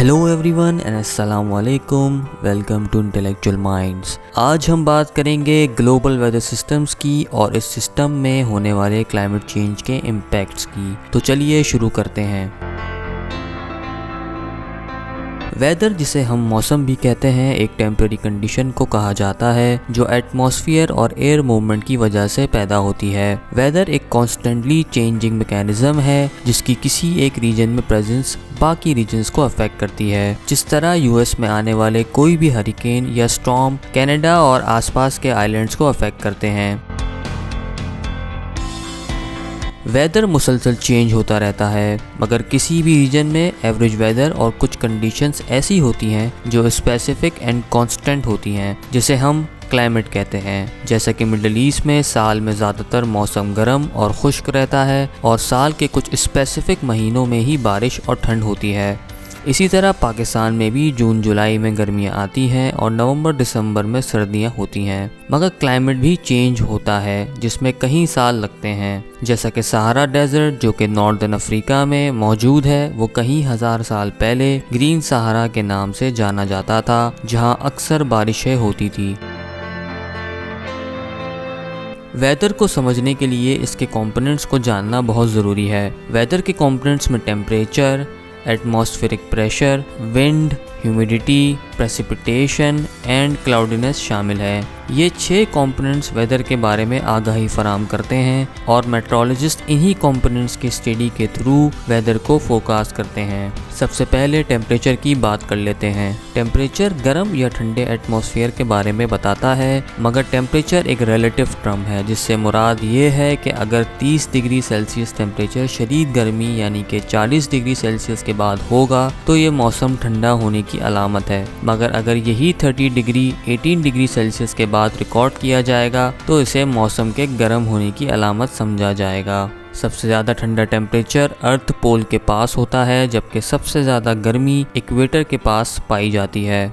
Hello everyone and अस्सलाम वालेकुम। Welcome to intellectual minds. आज हम बात करेंगे ग्लोबल वेदर सिस्टम्स की और इस सिस्टम में होने वाले क्लाइमेट चेंज के इम्पैक्ट्स की। तो चलिए शुरू करते हैं। वेदर, जिसे हम मौसम भी कहते हैं, एक टेम्परेरी कंडीशन को कहा जाता है जो एटमॉस्फेयर और एयर मूवमेंट की वजह से पैदा होती है। वेदर एक कॉन्स्टेंटली चेंजिंग मैकेनिज्म है जिसकी किसी एक रीजन में प्रेजेंस बाकी रीजन्स को अफेक्ट करती है। जिस तरह यूएस में आने वाले कोई भी हरिकेन या स्टॉर्म कनाडा और आसपास के आइलैंड्स को अफेक्ट करते हैं। वेदर मुसलसल चेंज होता रहता है, मगर किसी भी रीजन में एवरेज वेदर और कुछ कंडीशंस ऐसी होती हैं जो स्पेसिफिक एंड कांस्टेंट होती हैं, जिसे हम क्लाइमेट कहते हैं। जैसा कि मिडल ईस्ट में साल में ज़्यादातर मौसम गर्म और खुश्क रहता है और साल के कुछ स्पेसिफिक महीनों में ही बारिश और ठंड होती है। इसी तरह पाकिस्तान में भी जून जुलाई में गर्मियाँ आती हैं और नवंबर दिसंबर में सर्दियाँ होती हैं। मगर क्लाइमेट भी चेंज होता है जिसमें कई साल लगते हैं। जैसा कि सहारा डेजर्ट जो कि नॉर्दर्न अफ्रीका में मौजूद है, वो कई हज़ार साल पहले ग्रीन सहारा के नाम से जाना जाता था, जहाँ अक्सर बारिशें होती थी। वेदर को समझने के लिए इसके कंपोनेंट्स को जानना बहुत ज़रूरी है। वेदर के कंपोनेंट्स में temperature, atmospheric pressure, wind, humidity, precipitation and cloudiness शामिल है। ये 6 कंपोनेंट्स वेदर के बारे में आगाही फराहम करते हैं और मेट्रोलॉजिस्ट इन्हीं कंपोनेंट्स की स्टडी के थ्रू वेदर को फोरकास्ट करते हैं। सबसे पहले टेम्परेचर की बात कर लेते हैं। टेम्परेचर गर्म या ठंडे एटमॉस्फेयर के बारे में बताता है, मगर टेम्परेचर एक रिलेटिव टर्म है जिससे मुराद ये है कि अगर 30 डिग्री सेल्सियस टेम्परेचर शदीद गर्मी यानी कि 40 डिग्री सेल्सियस के बाद होगा तो ये मौसम ठंडा होने की अलामत है, मगर अगर यही 30 डिग्री 18 डिग्री सेल्सियस के बाद रिकॉर्ड किया जाएगा तो इसे मौसम के गर्म होने की अलामत समझा जाएगा। सबसे ज़्यादा ठंडा टेम्परेचर अर्थ पोल के पास होता है, जबकि सबसे ज़्यादा गर्मी इक्वेटर के पास पाई जाती है।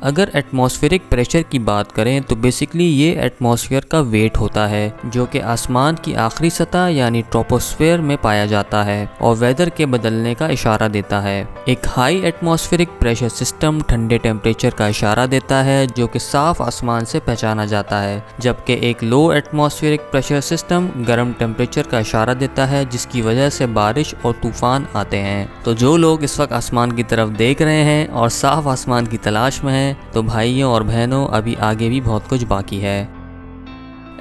अगर एटमॉस्फेरिक प्रेशर की बात करें तो बेसिकली ये एटमॉस्फेयर का वेट होता है जो कि आसमान की आखिरी सतह यानी ट्रोपोस्फेयर में पाया जाता है और वेदर के बदलने का इशारा देता है। एक हाई एटमॉस्फेरिक प्रेशर सिस्टम ठंडे टेम्परेचर का इशारा देता है जो कि साफ आसमान से पहचाना जाता है, जबकि एक लो एटमॉस्फेरिक प्रेशर सिस्टम गर्म टेम्परेचर का इशारा देता है जिसकी वजह से बारिश और तूफान आते हैं। तो जो लोग इस वक्त आसमान की तरफ देख रहे हैं और साफ आसमान की तलाश में हैं, तो भाइयों और बहनों, अभी आगे भी बहुत कुछ बाकी है।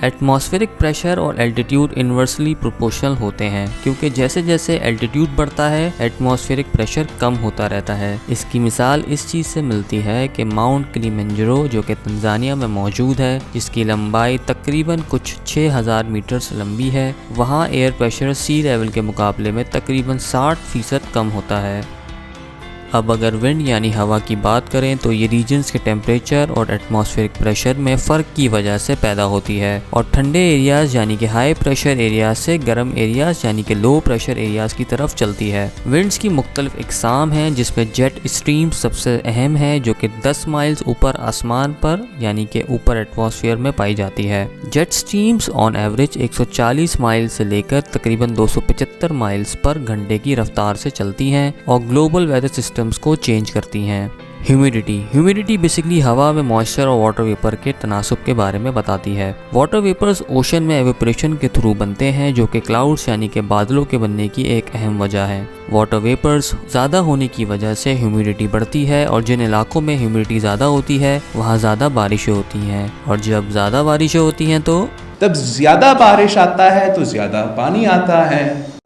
एटमॉस्फेरिक प्रेशर और एल्टीट्यूड इन्वर्सली प्रोपोर्शनल होते हैं, क्योंकि जैसे जैसे एल्टीट्यूड बढ़ता है एटमॉस्फेरिक प्रेशर कम होता रहता है। इसकी मिसाल इस चीज़ से मिलती है कि माउंट किलिमंजारो जो कि तंजानिया में मौजूद है, जिसकी लंबाई तकरीबन कुछ 6000 मीटर्स लंबी है, वहाँ एयर प्रेशर सी लेवल के मुकाबले में तकरीबन 60% कम होता है। अब अगर विंड यानी हवा की बात करें तो ये रीजन्स के टेम्परेचर और एटमॉस्फेरिक प्रेशर में फ़र्क की वजह से पैदा होती है और ठंडे एरियाज़ यानी कि हाई प्रेशर एरियाज से गर्म एरियाज़ यानी कि लो प्रेशर एरियाज़ की तरफ चलती है। विंड्स की मुख्तलिफ इकसाम हैं जिसमें जेट स्ट्रीम्स सबसे अहम है जो कि 10 माइल्स ऊपर आसमान पर यानी कि ऊपर एटमॉस्फेयर में पाई जाती है। Jet streams on average 140 mile से लेकर तकरीबन 275 माइल्स पर घंटे की रफ्तार से चलती हैं और ग्लोबल वेदर सिस्टम को चेंज करती हैं। ह्यूमिडिटी बेसिकली हवा में मॉइस्चर और वाटर वेपर के तनासुब के बारे में बताती है। वाटर वेपर्स ओशन में एवेपोरेशन के थ्रू बनते हैं जो कि क्लाउड्स यानी कि बादलों के बनने की एक अहम वजह है। वाटर वेपर्स ज़्यादा होने की वजह से ह्यूमिडिटी बढ़ती है और जिन इलाकों में ह्यूमिडिटी ज़्यादा होती है वहाँ ज़्यादा बारिशें होती हैं, और जब ज़्यादा बारिशें होती हैं तो तब ज़्यादा बारिश आता है तो ज़्यादा पानी आता है।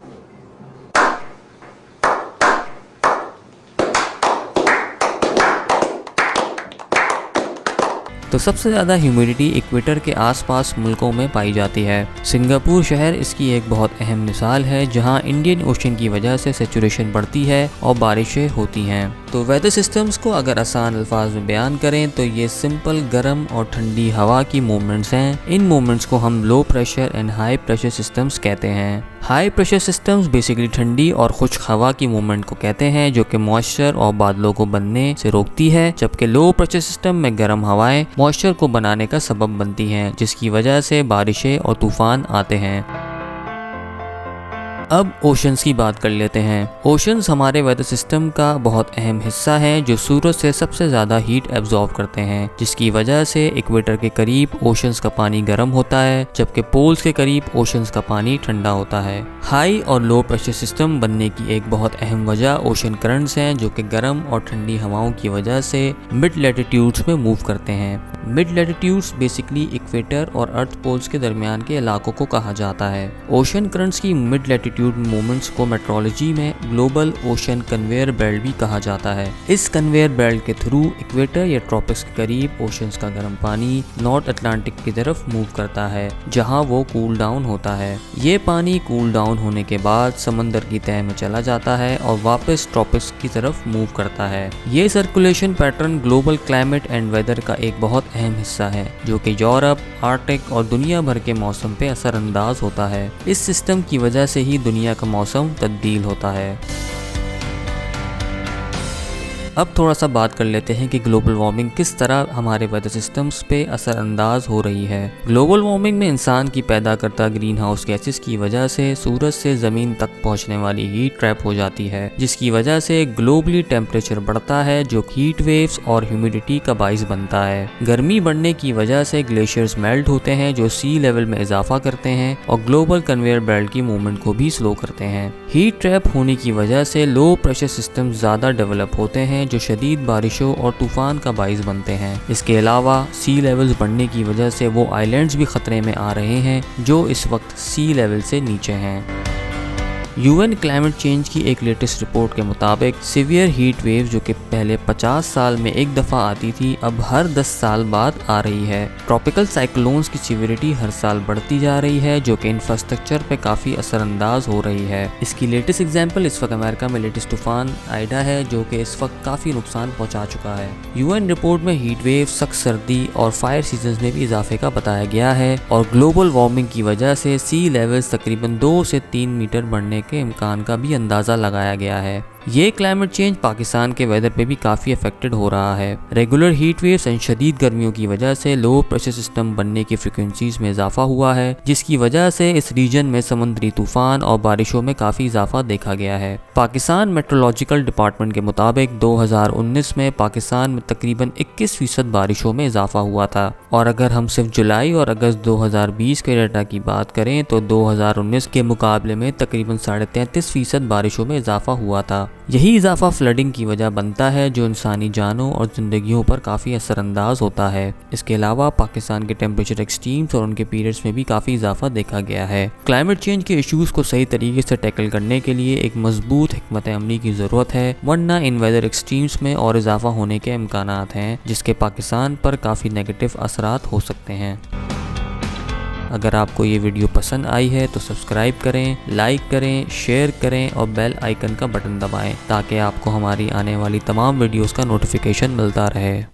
तो सबसे ज़्यादा ह्यूमिडिटी इक्वेटर के आसपास मुल्कों में पाई जाती है। सिंगापुर शहर इसकी एक बहुत अहम मिसाल है, जहां इंडियन ओशन की वजह से सैचुरेशन बढ़ती है और बारिशें होती हैं। तो वेदर सिस्टम्स को अगर आसान अल्फाज में बयान करें तो ये सिंपल गर्म और ठंडी हवा की मूवमेंट्स हैं। इन मूवमेंट्स को हम low pressure and high pressure systems कहते हैं। हाई प्रेशर सिस्टम्स बेसिकली ठंडी और खुश्क हवा की मूवमेंट को कहते हैं जो कि मॉइस्चर और बादलों को बनने से रोकती है, जबकि लो प्रेशर सिस्टम में गर्म हवाएं मॉइस्चर को बनाने का सबब बनती हैं, जिसकी वजह से बारिशें और तूफान आते हैं। अब ओशंस की बात कर लेते हैं। ओशंस हमारे वेदर सिस्टम का बहुत अहम हिस्सा है जो सूरज से सबसे ज़्यादा हीट एब्जॉर्ब करते हैं, जिसकी वजह से इक्वेटर के करीब ओशंस का पानी गर्म होता है जबकि पोल्स के करीब ओशंस का पानी ठंडा होता है। हाई और लो प्रेशर सिस्टम बनने की एक बहुत अहम वजह ओशन करंट्स हैं जो कि गर्म और ठंडी हवाओं की वजह से मिड लैटिट्यूड्स में मूव करते हैं। मिड लैटिट्यूड्स बेसिकली इक्वेटर और अर्थ पोल्स के दरमियान के इलाकों को कहा जाता है। ओशन करंट्स की मिड लैटिट्यूड मूवमेंट्स को मेट्रोलॉजी में ग्लोबल ओशन कन्वेयर बेल्ट भी कहा जाता है। इस कन्वेयर बेल्ट के थ्रू इक्वेटर या ट्रॉपिक्स के करीब ओशंस का गर्म पानी नॉर्थ अटलांटिक की तरफ मूव करता है जहां वो कूल डाउन होता है। ये पानी कूल डाउन होने के बाद समंदर की तह में चला जाता है और वापस ट्रॉपिक्स की तरफ मूव करता है। ये circulation pattern global climate and weather का एक बहुत अहम हिस्सा है जो कि यूरोप, आर्कटिक और दुनिया भर के मौसम पे असरअंदाज होता है। इस सिस्टम की वजह से ही दुनिया का मौसम तब्दील होता है। अब थोड़ा सा बात कर लेते हैं कि ग्लोबल वार्मिंग किस तरह हमारे वेदर सिस्टम्स पे असरअंदाज हो रही है। ग्लोबल वार्मिंग में इंसान की पैदा करता ग्रीन हाउस गैसेस की वजह से सूरज से ज़मीन तक पहुंचने वाली हीट ट्रैप हो जाती है, जिसकी वजह से ग्लोबली टेम्परेचर बढ़ता है जो हीट वेव्स और ह्यूमिडिटी का बाइस बनता है। गर्मी बढ़ने की वजह से ग्लेशियर्स मेल्ट होते हैं जो सी लेवल में इजाफा करते हैं और ग्लोबल कन्वेयर बेल्ट की मूवमेंट को भी स्लो करते हैं। हीट ट्रैप होने की वजह से लो प्रेशर सिस्टम ज़्यादा डेवलप होते हैं जो शदीद बारिशों और तूफान का बाइस बनते हैं। इसके अलावा सी लेवल्स बढ़ने की वजह से वो आइलैंड्स भी खतरे में आ रहे हैं जो इस वक्त सी लेवल से नीचे हैं। यूएन क्लाइमेट चेंज की एक लेटेस्ट रिपोर्ट के मुताबिक सीवियर हीट वेव जो कि पहले 50 साल में एक दफ़ा आती थी अब हर 10 साल बाद आ रही है। ट्रॉपिकल साइक्लोन्स की सिवियरिटी हर साल बढ़ती जा रही है जो कि इंफ्रास्ट्रक्चर पे काफ़ी असरअंदाज हो रही है। इसकी लेटेस्ट एग्जांपल इस वक्त अमेरिका में लेटेस्ट तूफान आइडा है जो कि इस वक्त काफ़ी नुकसान पहुँचा चुका है। यूएन रिपोर्ट में हीट वेव, सख्त सर्दी और फायर सीजन में भी इजाफे का बताया गया है और ग्लोबल वार्मिंग की वजह से सी लेवल्स तकरीबन 2 से 3 मीटर बढ़ने के इम्कान का भी अंदाजा लगाया गया है। ये क्लाइमेट चेंज पाकिस्तान के वेदर पे भी काफ़ी अफेक्टेड हो रहा है। रेगुलर हीट वेव्स एंड शदीद गर्मियों की वजह से लो प्रेशर सिस्टम बनने की फ्रिक्वेंसीज में इजाफा हुआ है जिसकी वजह से इस रीजन में समुद्री तूफान और बारिशों में काफ़ी इजाफा देखा गया है। पाकिस्तान मेट्रोलॉजिकल डिपार्टमेंट के मुताबिक 2019 में पाकिस्तान में तकरीबन 21% बारिशों में इजाफा हुआ था और अगर हम सिर्फ जुलाई और अगस्त 2020 के डाटा की बात करें तो 2019 के मुकाबले में तकरीबन 33.5% बारिशों में इजाफा हुआ था। यही इजाफा फ्लडिंग की वजह बनता है जो इंसानी जानों और जिंदगियों पर काफ़ी असरअंदाज होता है। इसके अलावा पाकिस्तान के टेम्परेचर एक्सट्रीम्स और उनके पीरियड्स में भी काफ़ी इजाफा देखा गया है। क्लाइमेट चेंज के इश्यूज़ को सही तरीके से टैकल करने के लिए एक मजबूत हिकमत अमली की ज़रूरत है, वरना इन वेदर एक्सट्रीम्स में और इजाफा होने के इम्कानात हैं जिसके पाकिस्तान पर काफ़ी नेगेटिव असरात हो सकते हैं। अगर आपको ये वीडियो पसंद आई है तो सब्सक्राइब करें, लाइक करें, शेयर करें और बेल आइकन का बटन दबाएं ताकि आपको हमारी आने वाली तमाम वीडियोस का नोटिफिकेशन मिलता रहे।